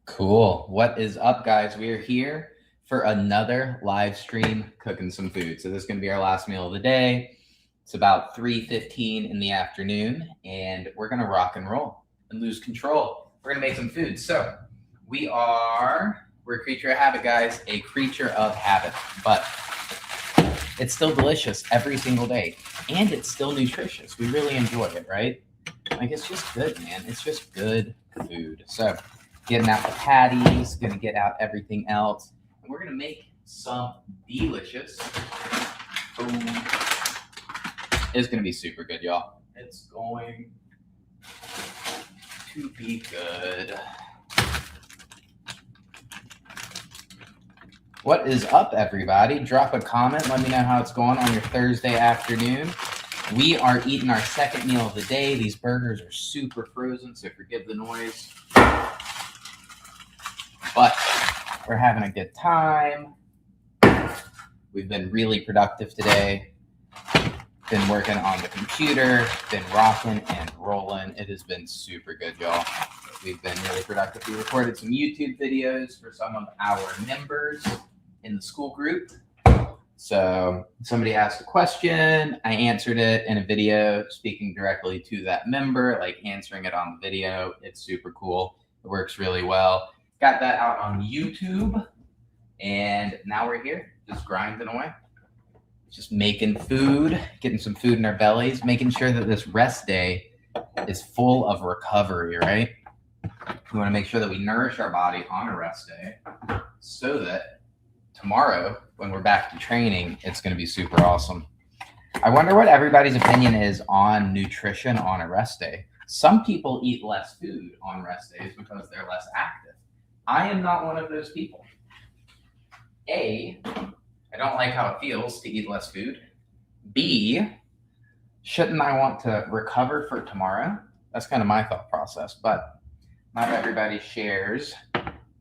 Cool. What is up, guys? We are here for another live stream cooking some food. So this is going to be our last meal of the day. It's about 3:15 in the afternoon, and we're going to rock and roll and lose control. We're going to make some food. So we're a creature of habit, guys, a creature of habit, but it's still delicious every single day, and it's still nutritious. We really enjoy it, right? Like, it's just good, man. It's just good food. So getting out the patties, gonna get out everything else, and we're gonna make some delicious food. It's gonna be super good, y'all. It's going to be good. What is up, everybody? Drop a comment. Let me know how it's going on your Thursday afternoon. We are eating our second meal of the day. These burgers are super frozen, so forgive the noise. But we're having a good time. We've been really productive today. Been working on the computer, been rocking and rolling. It has been super good, y'all. We've been really productive. We recorded some YouTube videos for some of our members in the school group. So somebody asked a question, I answered it in a video, speaking directly to that member, like answering it on the video. It's super cool. It works really well. Got that out on YouTube, and now we're here, just grinding away. Just making food, getting some food in our bellies, making sure that this rest day is full of recovery, right? We want to make sure that we nourish our body on a rest day so that tomorrow, when we're back to training, it's going to be super awesome. I wonder what everybody's opinion is on nutrition on a rest day. Some people eat less food on rest days because they're less active. I am not one of those people. A, I don't like how it feels to eat less food. B, shouldn't I want to recover for tomorrow? That's kind of my thought process, but not everybody shares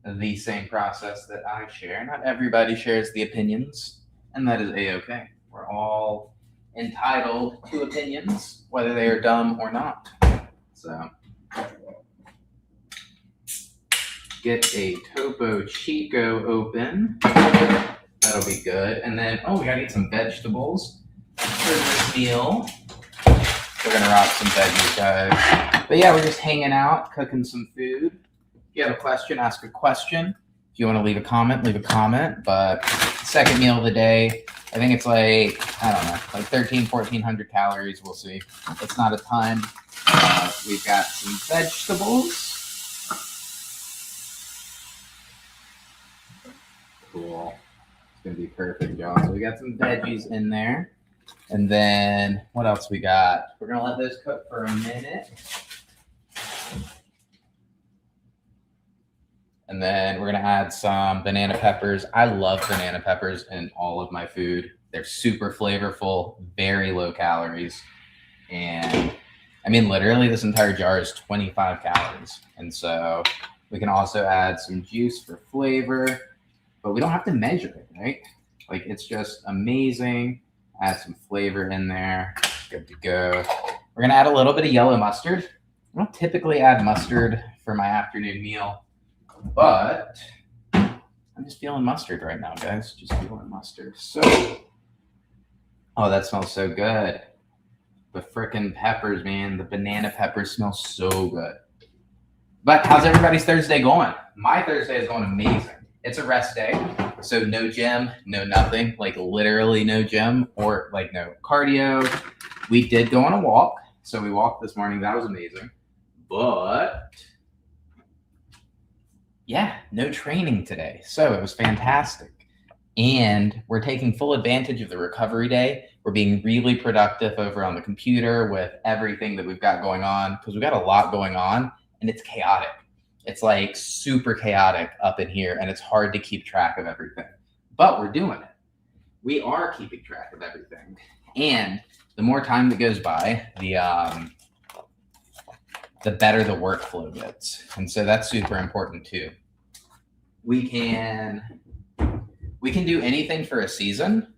the same process that I share. Not everybody shares the opinions, and that is a-okay. We're all entitled to opinions, whether they are dumb or not. So get a Topo Chico open. That'll be good. And then, we gotta get some vegetables for this meal. We're gonna rock some veggies, guys. But yeah, we're just hanging out, cooking some food. If you have a question, ask a question. If you want to leave a comment, leave a comment. But second meal of the day, I think it's like, I don't know, like 1,400 calories. We'll see. It's not a ton. We've got some vegetables. Cool. It's going to be perfect, y'all. So we got some veggies in there. And then what else we got? We're going to let those cook for a minute. And then we're going to add some banana peppers. I love banana peppers in all of my food. They're super flavorful, very low calories. And I mean, literally this entire jar is 25 calories. And so we can also add some juice for flavor, but we don't have to measure it, right? Like, it's just amazing. Add some flavor in there. Good to go. We're going to add a little bit of yellow mustard. I don't typically add mustard for my afternoon meal, but I'm just feeling mustard right now, guys. Just feeling mustard. So, that smells so good. The frickin' peppers, man. The banana peppers smell so good. But how's everybody's Thursday going? My Thursday is going amazing. It's a rest day, so no gym, no nothing, like literally no gym or like no cardio. We did go on a walk, so we walked this morning. That was amazing. But yeah, no training today. So it was fantastic. And we're taking full advantage of the recovery day. We're being really productive over on the computer with everything that we've got going on, because we've got a lot going on and it's chaotic. It's like super chaotic up in here, and it's hard to keep track of everything. But we're doing it. We are keeping track of everything. And the more time that goes by, the better the workflow gets. And so that's super important too. We can do anything for a season,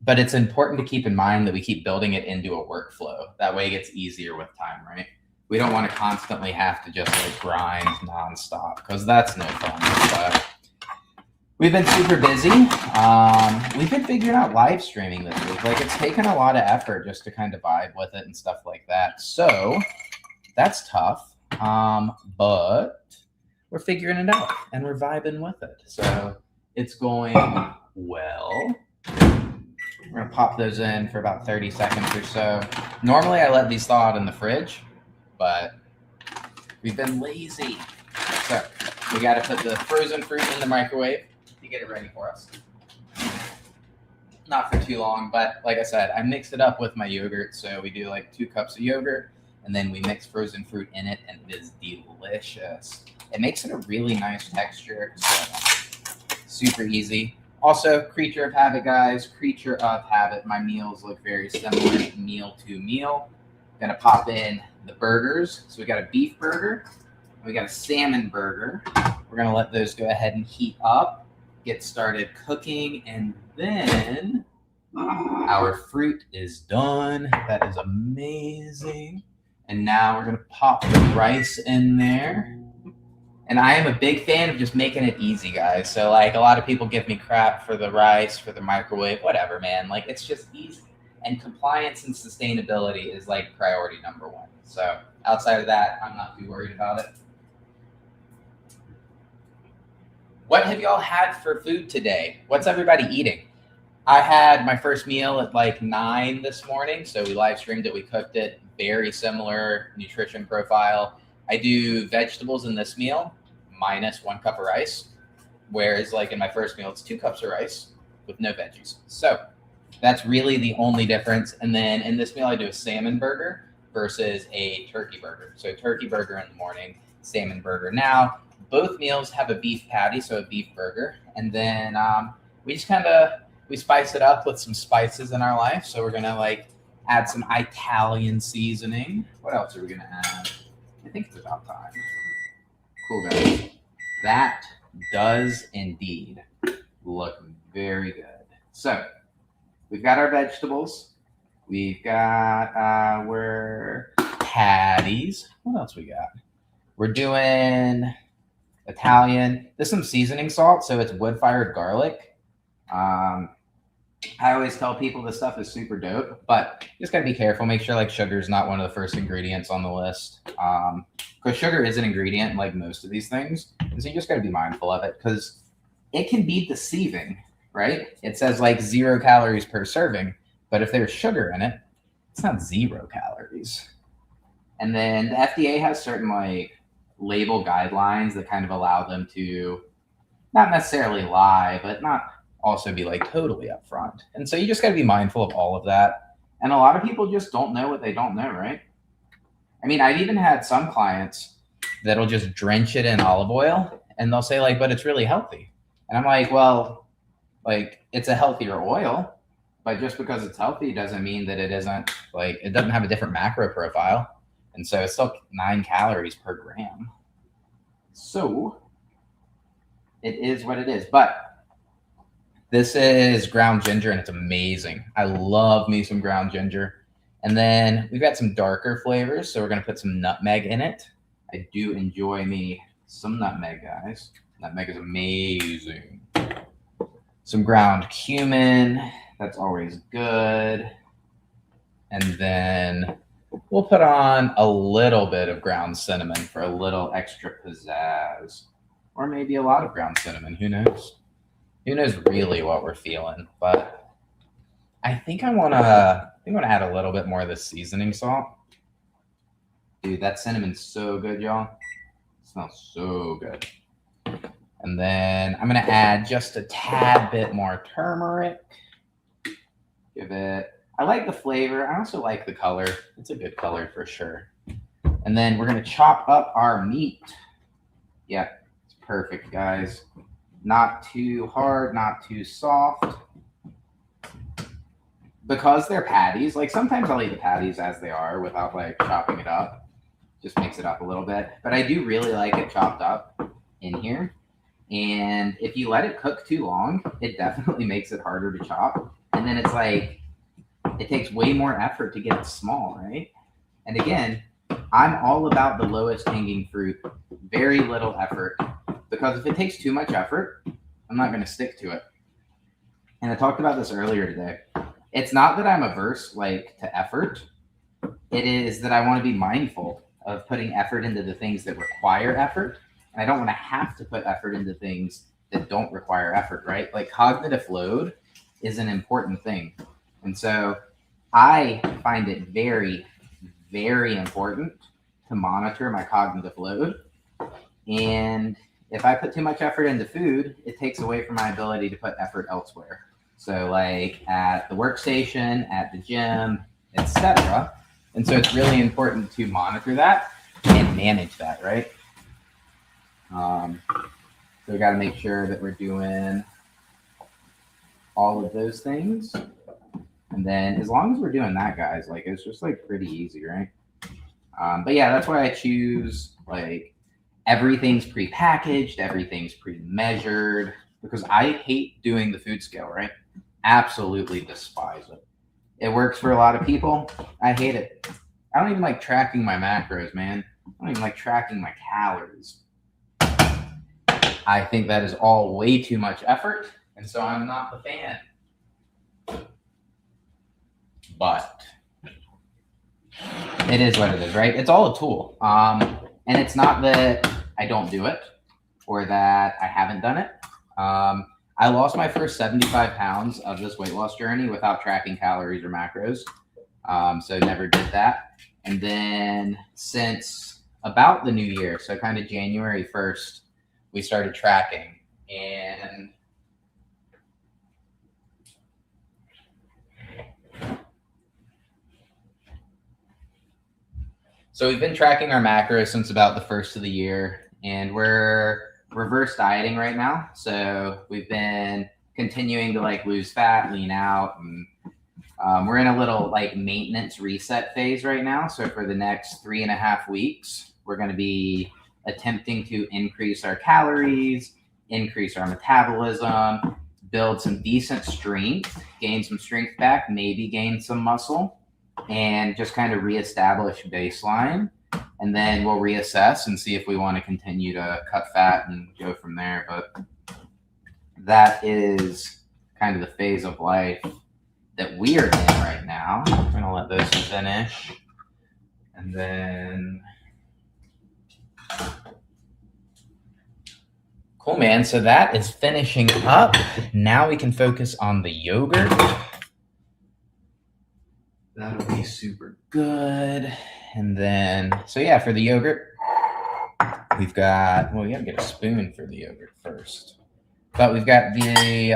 but it's important to keep in mind that we keep building it into a workflow. That way it gets easier with time, right? We don't want to constantly have to just like grind nonstop because that's no fun. But we've been super busy. We've been figuring out live streaming this week. Like it's taken a lot of effort just to kind of vibe with it and stuff like that. So that's tough. But we're figuring it out and we're vibing with it. So it's going well. We're gonna pop those in for about 30 seconds or so. Normally I let these thaw out in the fridge, but we've been lazy. So we gotta put the frozen fruit in the microwave to get it ready for us. Not for too long, but like I said, I mixed it up with my yogurt. So we do like 2 cups of yogurt and then we mix frozen fruit in it and it is delicious. It makes it a really nice texture. So super easy. Also, creature of habit, guys. Creature of habit. My meals look very similar meal to meal. Gonna pop in the burgers. So we got a beef burger. And we got a salmon burger. We're gonna let those go ahead and heat up, get started cooking, and then our fruit is done. That is amazing. And now we're gonna pop the rice in there. And I am a big fan of just making it easy, guys. So like a lot of people give me crap for the rice, for the microwave, whatever, man. Like it's just easy. And compliance and sustainability is like priority number 1. So outside of that, I'm not too worried about it. What have y'all had for food today? What's everybody eating? I had my first meal at like 9 this morning. So we live streamed it, we cooked it, very similar nutrition profile. I do vegetables in this meal minus 1 cup of rice, whereas like in my first meal, it's 2 cups of rice with no veggies. So that's really the only difference. And then in this meal, I do a salmon burger versus a turkey burger. So turkey burger in the morning, salmon burger now. Both meals have a beef patty, so a beef burger. And then we just we spice it up with some spices in our life. So we're gonna like add some Italian seasoning. What else are we gonna add? I think it's about time. Cool, guys. That does indeed look very good. So we've got our vegetables. We've got our patties. What else we got? We're doing Italian. There's some seasoning salt, so it's wood-fired garlic. I always tell people this stuff is super dope, but you just gotta be careful. Make sure like sugar is not one of the first ingredients on the list. Because sugar is an ingredient in like most of these things. And so you just gotta be mindful of it because it can be deceiving, right? It says like 0 calories per serving, but if there's sugar in it, it's not 0 calories. And then the FDA has certain like label guidelines that kind of allow them to not necessarily lie, but not also be like totally upfront. And so you just got to be mindful of all of that. And a lot of people just don't know what they don't know, right? I mean, I've even had some clients that'll just drench it in olive oil and they'll say like, but it's really healthy. And I'm like, well, like it's a healthier oil, but just because it's healthy doesn't mean that it isn't like, it doesn't have a different macro profile. And so it's still 9 calories per gram. So it is what it is. But this is ground ginger and it's amazing. I love me some ground ginger. And then we've got some darker flavors. So we're going to put some nutmeg in it. I do enjoy me some nutmeg, guys. Nutmeg is amazing. Some ground cumin. That's always good. And then we'll put on a little bit of ground cinnamon for a little extra pizzazz. Or maybe a lot of ground cinnamon. Who knows? Who knows really what we're feeling? But I think I want to add a little bit more of the seasoning salt. Dude, that cinnamon's so good, y'all. It smells so good. And then I'm going to add just a tad bit more turmeric. Give it, I like the flavor. I also like the color. It's a good color for sure. And then we're going to chop up our meat. Yeah, it's perfect, guys. Not too hard, not too soft. Because they're patties, like sometimes I'll eat the patties as they are without like chopping it up. Just mix it up a little bit. But I do really like it chopped up in here. And if you let it cook too long, it definitely makes it harder to chop. And then it's like, it takes way more effort to get it small, right? And again, I'm all about the lowest hanging fruit, very little effort, because if it takes too much effort, I'm not going to stick to it. And I talked about this earlier today. It's not that I'm averse to effort. It is that I want to be mindful of putting effort into the things that require effort. And I don't want to have to put effort into things that don't require effort, right? Like cognitive load is an important thing. And so I find it very, very important to monitor my cognitive load. And if I put too much effort into food, it takes away from my ability to put effort elsewhere. So like at the workstation, at the gym, etc. And so it's really important to monitor that and manage that, right? So we got to make sure that we're doing all of those things. And then as long as we're doing that, guys, like it's just like pretty easy, right? But yeah, that's why I choose like everything's prepackaged, everything's pre-measured, because I hate doing the food scale, right? Absolutely despise it. It works for a lot of people. I hate it. I don't even like tracking my macros, man. I don't even like tracking my calories. I think that is all way too much effort, and so I'm not the fan. But it is what it is, right? It's all a tool. And it's not that I don't do it or that I haven't done it. I lost my first 75 pounds of this weight loss journey without tracking calories or macros. So never did that. And then since about the new year, so kind of January 1st, we started tracking. And so we've been tracking our macros since about the first of the year, and we're reverse dieting right now. So we've been continuing to like lose fat, lean out, and we're in a little like maintenance reset phase right now. So for the next 3.5 weeks, we're going to be attempting to increase our calories, increase our metabolism, build some decent strength, gain some strength back, maybe gain some muscle, and just kind of reestablish baseline. And then we'll reassess and see if we want to continue to cut fat and go from there. But that is kind of the phase of life that we are in right now. I'm going to let those finish. And then, cool, man. So that is finishing up. Now we can focus on the yogurt. That'll be super good. And then, so yeah, for the yogurt, we've got, well, you gotta get a spoon for the yogurt first. But we've got the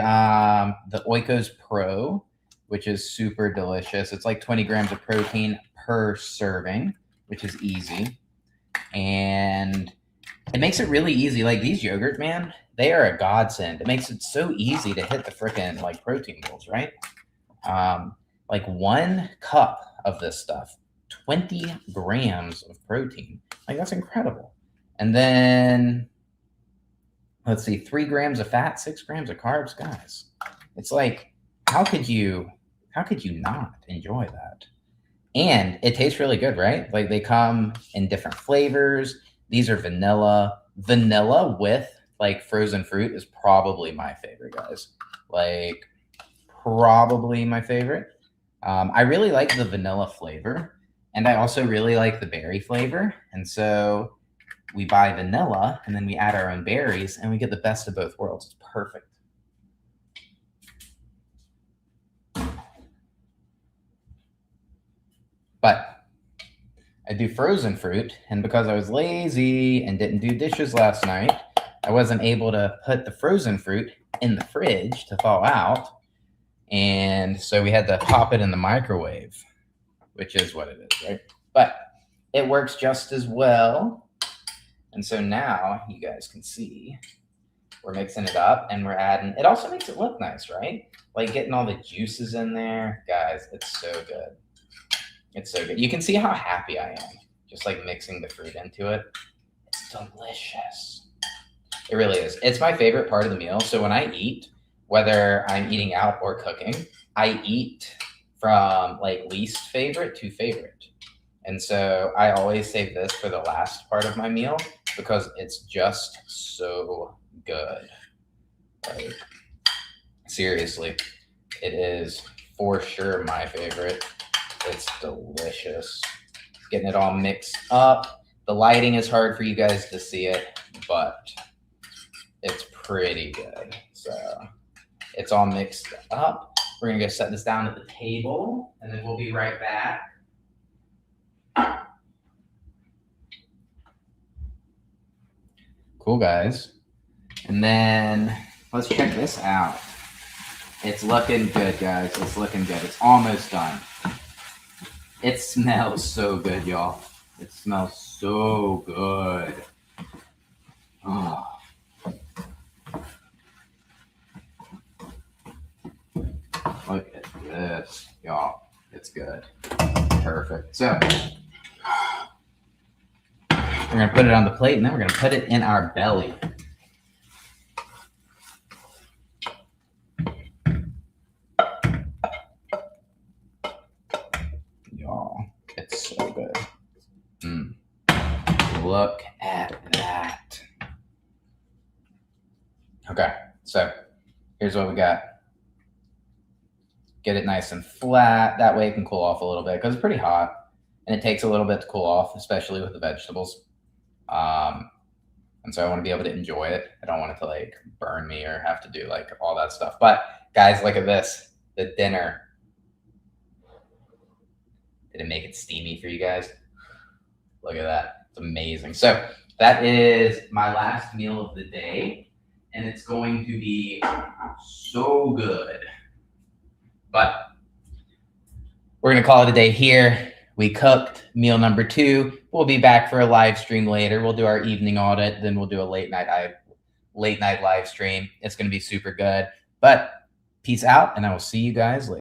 Oikos Pro, which is super delicious. It's like 20 grams of protein per serving, which is easy. And it makes it really easy. Like these yogurt, man, they are a godsend. It makes it so easy to hit the frickin' like protein goals, right? Like 1 cup of this stuff, 20 grams of protein. Like that's incredible. And then let's see, 3 grams of fat, 6 grams of carbs, guys. It's like, how could you not enjoy that? And it tastes really good, right? Like they come in different flavors. These are vanilla. Vanilla with like frozen fruit is probably my favorite, guys. Like probably my favorite. I really like the vanilla flavor, and I also really like the berry flavor. And so we buy vanilla and then we add our own berries and we get the best of both worlds. It's perfect. But I do frozen fruit, and because I was lazy and didn't do dishes last night, I wasn't able to put the frozen fruit in the fridge to thaw out. And so we had to pop it in the microwave, which is what it is, right? But it works just as well. And so now you guys can see we're mixing it up and we're adding, it also makes it look nice, right? Like getting all the juices in there. Guys, it's so good. It's so good. You can see how happy I am just like mixing the fruit into it. It's delicious. It really is. It's my favorite part of the meal. So when I eat, whether I'm eating out or cooking, I eat from like least favorite to favorite. And so I always save this for the last part of my meal because it's just so good. Like, seriously, it is for sure my favorite. It's delicious. Getting it all mixed up. The lighting is hard for you guys to see it, but it's pretty good. So it's all mixed up. We're gonna go set this down at the table and then we'll be right back. Cool, guys. And then let's check this out. It's looking good, guys. It's looking good. It's almost done. It smells so good, y'all. It smells so good. Oh. Look at this, y'all. It's good. Perfect. So we're going to put it on the plate, and then we're going to put it in our belly. Y'all, it's so good. Look at that. Okay, so here's what we got. Get it nice and flat. That way it can cool off a little bit because it's pretty hot. And it takes a little bit to cool off, especially with the vegetables. And so I want to be able to enjoy it. I don't want it to like burn me or have to do like all that stuff. But guys, look at this. The dinner. Did it make it steamy for you guys? Look at that. It's amazing. So that is my last meal of the day. And it's going to be so good. But we're going to call it a day here. We cooked meal number 2. We'll be back for a live stream later. We'll do our evening audit. Then we'll do a late night live stream. It's going to be super good. But peace out, and I will see you guys later.